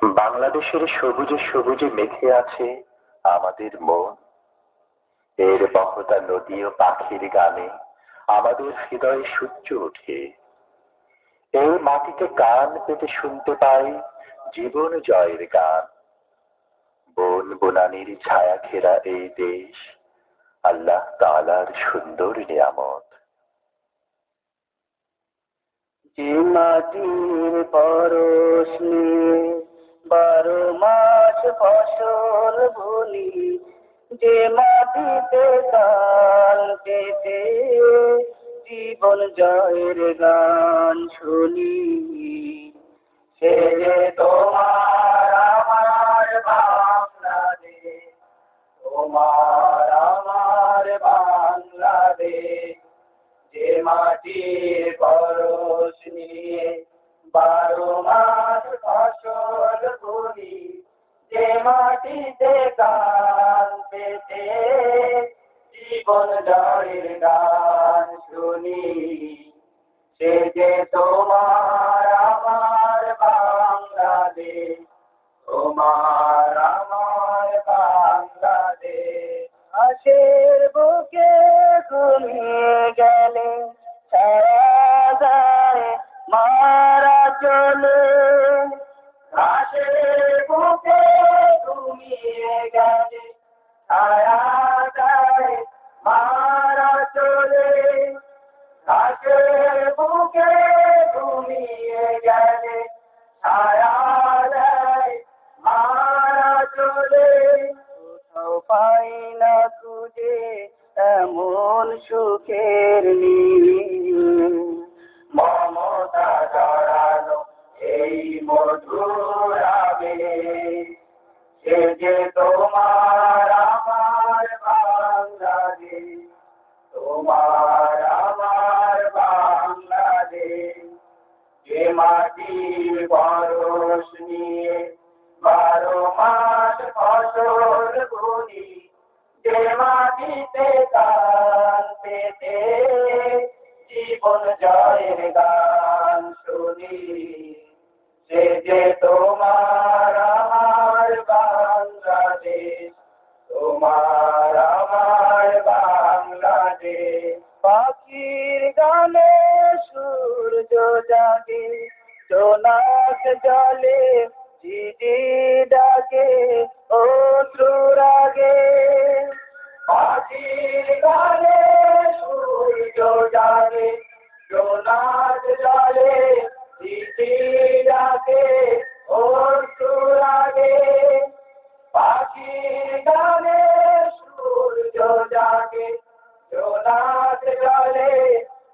বাংলাদেশের সবুজে সবুজে মেখে আছে আমাদের মন। এর বহতা নদী ও পাখির গানে আমাদের হৃদয়ে সূর্য ওঠে। এই মাটিতে কান পেতে শুনতে পাই জীবন জয়ের গান। বন বনানীর ছায়া ঘেরা এই দেশ আল্লাহ তাআলার সুন্দর নিয়ামত। যে মাটির পরশ নিয়ে 12 মাস ফসল বলি, যে মাটিতে কাল পেতে জীবন জয়ের গান শুনি, সে যে তোমার আমার বাংলাদেশ, তোমার আমার বাংলাদেশ। যে মাটির পরশ নিয়ে 12 মাস ফসল করি, যে মাটিতে কান পেতে জীবন জয়ের গান শুনি, সে যে তোমার আমার বাংলাদেশ, তোমার আমার বাংলাদেশ। আশের বুকে ঘুমিয়ে গেলে ছায়া যায় মারা চলে, আশের বুকে ঘুমিয়ে গেলে ছায়া যায় মারা চলে, আশের বুকে ঘুমিয়ে গেলে ছায়া যায় মারা চলে। কোথাও পাই না খুঁজে এমন সুখের নীড়, মমতা জড়ানো এই মধুর আবেশ। সে যে তোমার আমার বাংলাদেশ, তোমার আমার বাংলাদেশ। যে মাটির পরশ নিয়ে 12 মাস ফসল করি, যে মাটিতে কান পেতে জীবন জয়ের গান শুনি, সে যে তোমার আমার বাংলাদেশ, তোমার আমার বাংলাদেশ। পাখির গানে সূর্য জাগে, জোনাক জলে ঝিঝি ডাকে অশ্রু রাগে। পাখির গানে সূর্য জাগে, জোনাক জলে ঝিঝি ডাকে অশ্রু রাগে। পাখির গানে সূর্য জাগে, জোনাক জলে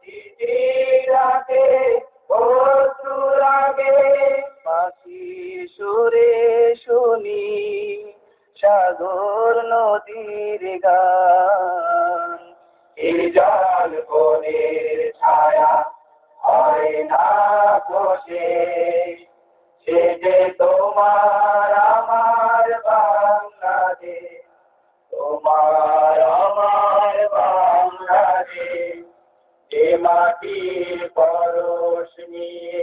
ঝিঝি ডাকে অশ্রু রাগে। পাখি সুরে শুনি সাগর নদীর গান, এই জল বনের ছায়া হয় না বসে, সে যে তোমার আমার বাংলাদেশ, তোমার আমার বাংলাদেশ। যে মাটির পরশ নিয়ে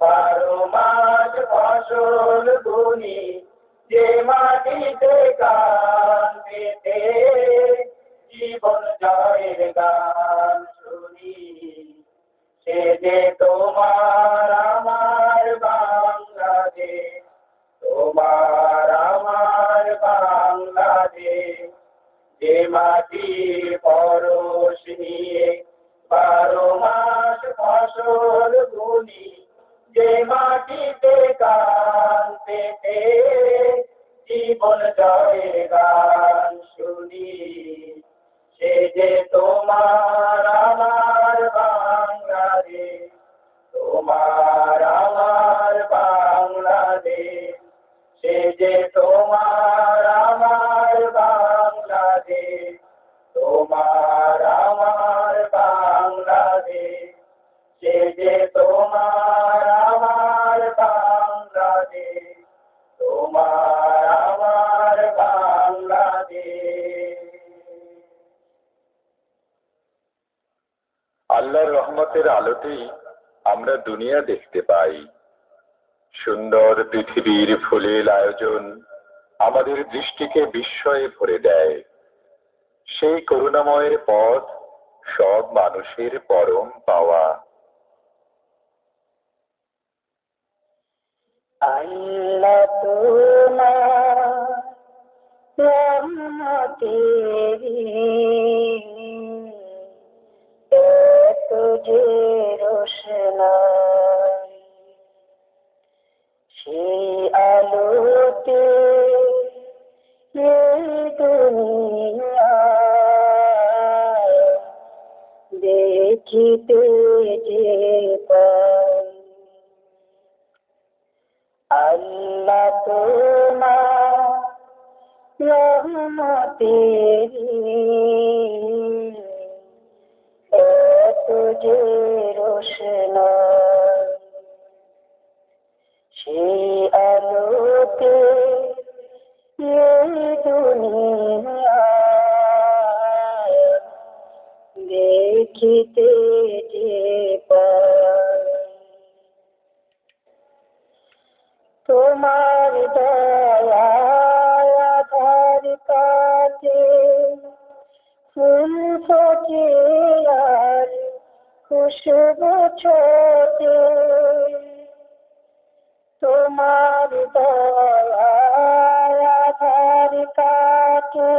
12 মাস ফসল বুনি, যে মাটিতে কান পেতে জীবন জয়ের গান শুনি, সে যে তোমার আমার বাংলাদেশ, তোমার আমার বাংলাদেশ। যে মাটির পরশ নিয়ে 12 মাস ফসল বুনি, যে মাটিতে কান পেতে জীবন জয়ের গান শুনি, সে যে তোমার আমার বাংলাদেশ, তোমার আমার বাংলাদেশ। সে যে তোমার আমার বাংলাদেশ, তোমার আমার বাংলাদেশ। সে যে তোমার আমার বাংলাদেশ, তোমার আমার বাংলাদেশ। আল্লাহর রহমতের আলোতেই আমরা দুনিয়া দেখতে পাই। সুন্দর পৃথিবীর ফুলের আয়োজন আমাদের দৃষ্টিকে বিস্ময়ে ভরে দেয়। সেই করুণাময়ের পথ সব মানুষের পরম পাওয়া। আল্লাহ তোমার রহমতেরি এত যে রোশনাই, সেই আলোতে এই দুনিয়া দেখিতে যে পাই। আল্লাহ তোমার রহমতেরি এত যে রোশনাই, সেই আলোতে এই দুনিয়া দেখিতে যে পাই। তোমার দয়ায় আধার কাটে, ফুল ফোটে আর খুশবু ছোটে। তোমার দয়ায় আধার কাটে,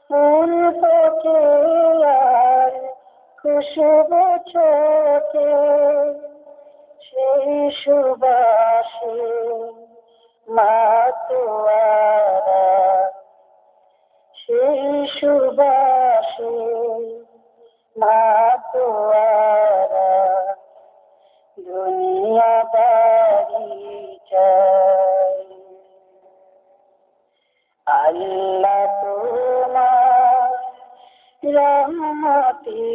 ফুল ফোটে আর খুশবু ছোটে। সেই সুবাসে মাতোয়ারা, সেই সুবাসে মাতোয়ারা দুনিয়াদারি চাই। আল্লাহ তোমার রহমতেরি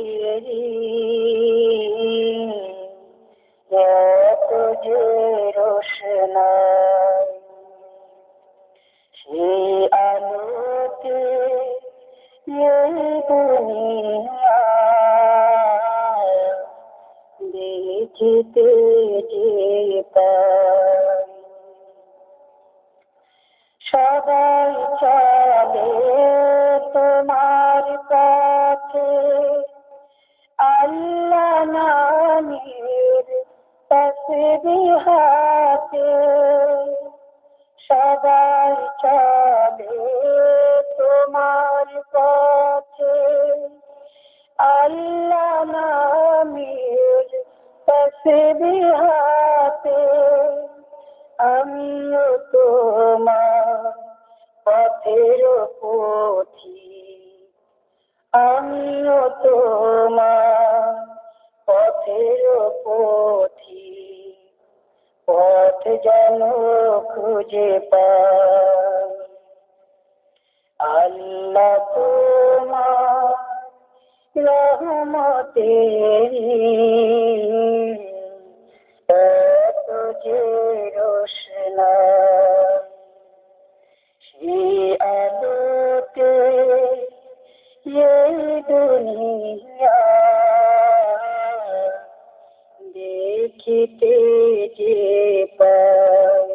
এত যে রোশনাই, সেই আলোতে এই দুনিয়া দেখিতে যে পাই। সবাই চলে তোমার পথে, আল্লাহ নামের তাসবিহ হাতে। সবাই চলে তোমার পথে, আল্লাহ নামের তাসবিহ হাতে। আমিও তোমার পথের পথি, আমিও তোমার পথের পথি। পথ যেন খুঁজে পাই। আল্লাহ তোমার রহমতেরি এত যে রোশনাই, সেই আলোতে এই দুনিয়া দেখিতে যে পাই।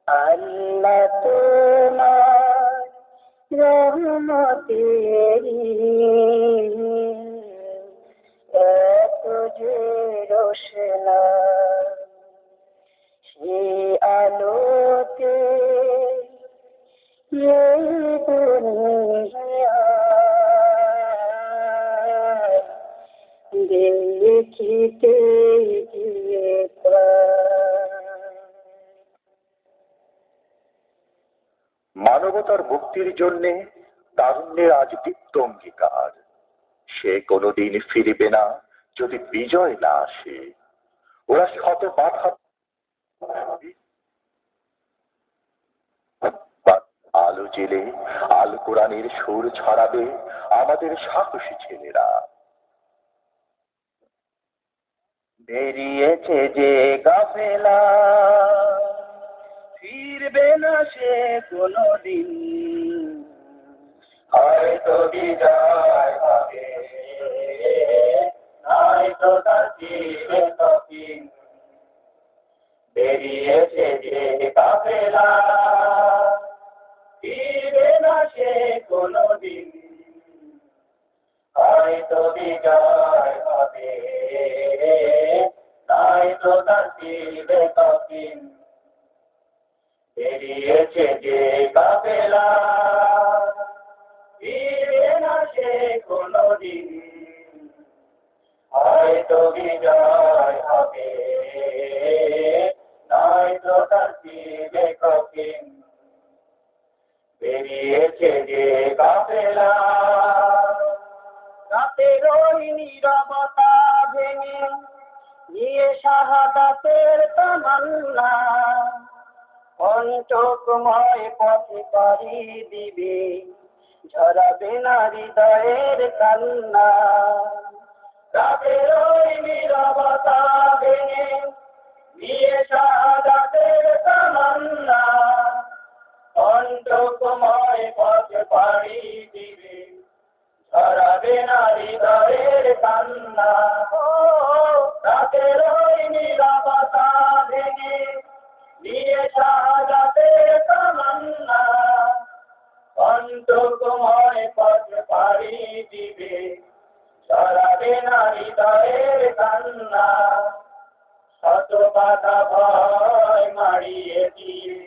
আল্লাহ তোমার রহমতেরি এত যে রোশনাই, সেই আলোতে এই দুনিয়া দেখিতে যে পাই। মানবতার মুক্তির জন্যে তারুণ্যের আজ দীপ্ত অঙ্গীকার। সে কোনোদিন ফিরবে না যদি বিজয় না আসে। ওরা শত বাধা আলো জেলে আল কোরআনের সুর ছড়াবে আমাদের সাহসী ছেলেরা। বেরিয়েছে যে কাফেলা, ফিরবে না সে কোনোদিন। হয়তো বিজয় পাবে, নয়তো তার জীবে কঠিন। কাফেলা ফিরবে না সে কোনদিন হয়তো বিজয় হবে তাই তো তার ফিরবে কফিন বেরিয়েছে যে কাফেলা ফিরবে না সে কোনদিন হয়তো বিজয় হবে নয়তো তার ফিরবে কফিন বেরিয়েছে যে কাফেলা রাতের ওই নীরবতা ভেঙে নিয়ে শাহাদাতের তামান্না পঞ্চকময় পথে পাড়ি দিবে ঝরাবে না হৃদয়ের কান্না রাতের ওই নীরবতা ভেঙে নিয়ে শাহাদাতের তামান্না পঞ্চকময় পথে পাড়ি দিবে ঝরাবে না হৃদয়ের কান্না রাতের ওই নীরবতা ভেঙে নিয়ে শাহাদাতের তামান্না পঞ্চকময় পথে পাড়ি দিবে ঝরাবে না হৃদয়ের কান্না শত বাধা ভয় মারিয়ে দিয়ে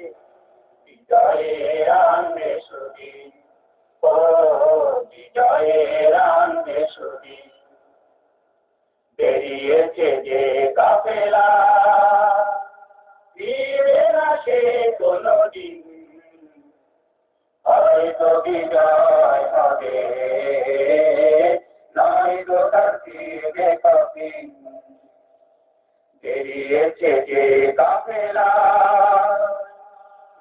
বিজয়ের আনবে সুদিন ও বিজয়ের আনবে সুদিন বেরিয়েছে যে কাফেলা ফিরবে না সে কোনদিন হয়তো বিজয় হবে নয়তো তার ফিরবে কফিন বেরিয়েছে যে কাফেলা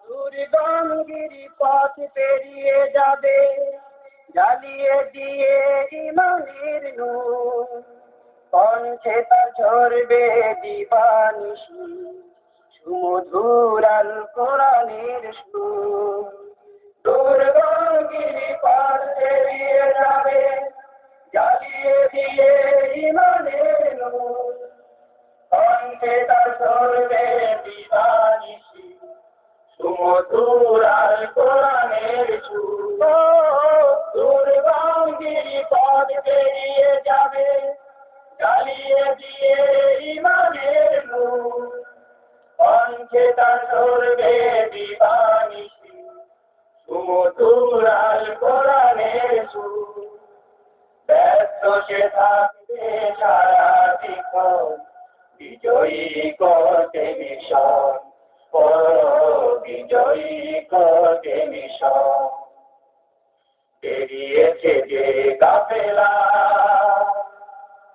দুর্গমগিরি পথ পেরিয়ে যাবে জ্বালিয়ে দিয়ে ইমানের নূর কণ্ঠে তার ঝরবে দিবানিশি সুমধুর আল কোরআনের সুর দুর্গমগিরি পথ পেরিয়ে যাবে জ্বালিয়ে দিয়ে ইমানের নূর কণ্ঠে তার ঝরবে দিবানিশি সুমধুর আল কোরআনের সুর দুর্গমগিরি পথ পেরিয়ে যাবে জ্বালিয়ে দিয়ে ইমানের নূর কণ্ঠে তার ঝরবে দিবানিশি সুমধুর আল কোরআনের সুর ব্যস্ত সে থাকবে সারাদিক্ষণ বিজয়ী করতে মিশন ও বিজয়ী করতে মিশন বেরিয়েছে যে কাফেলা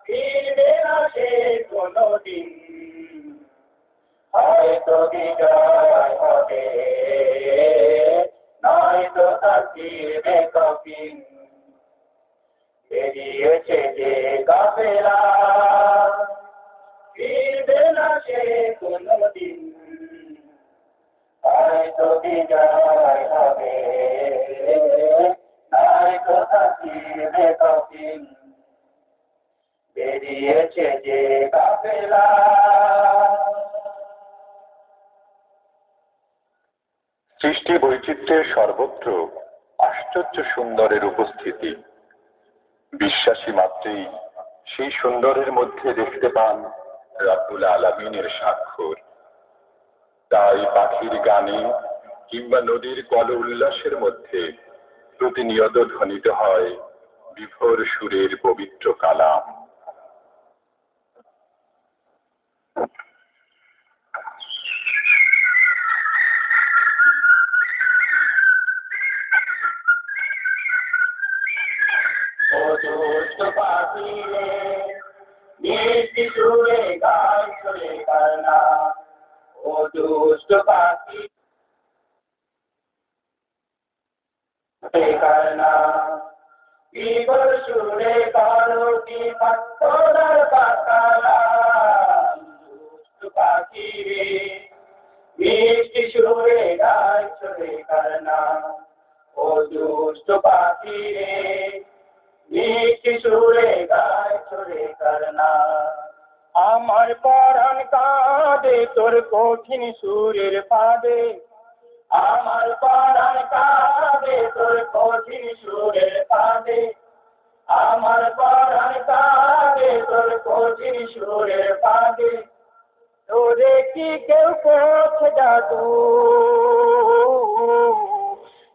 ফিরবে না সে কোনদিন হয়তো বিজয় হবে নয়তো তার ফিরবে কফিন বেরিয়েছে যে কাফেলা ফিরবে না সে কোনদিন হয়তো বিজয় হবে নয়তো তার ফিরবে কফিন বেরিয়েছে যে কাফেলা সৃষ্টি বৈচিত্র্যের সর্বত্র আশ্চর্য সুন্দরের উপস্থিতি বিশ্বাসী মাত্রেই সেই সুন্দরের মধ্যে দেখতে পান রাব্বুল আলামিনের স্বাক্ষর তাই পাখির গানে কিংবা নদীর কল উল্লাসের মধ্যে প্রতিনিয়ত ধ্বনিত হয় বিভোর সুরের পবিত্র কালাম মিষ্টি সুরে গান চলে কারনা ও দুষ্ট পাখি কারনা বিবর সুরে কালো কি পাত্তর পাতালা দুষ্ট পাখি রে মিষ্টি সুরে গান চলে কারনা ও দুষ্ট পাখি রে মিষ্টি সুরে গায় চলে কারনা আমার পরাণ কাঁদে তোর কঠিন সুরের পাদে আমার পরাণ কাঁদে তোর কঠিন সুরের ফাঁদে আমার পরাণ কাঁদে তোর কঠিন সুরের ফাঁদে তোরে কি কেউ করছে জাদু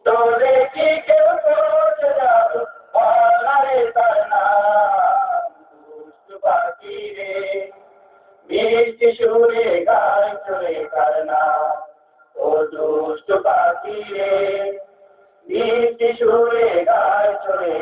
তোরে কি কেউ করছে জাদু বলারে তার নাম দুষ্টু পাখি রে মিষ্টি সুরে গান চলে তার নাম ও দুষ্টু পাখি রে মিষ্টি সুরে গান চলে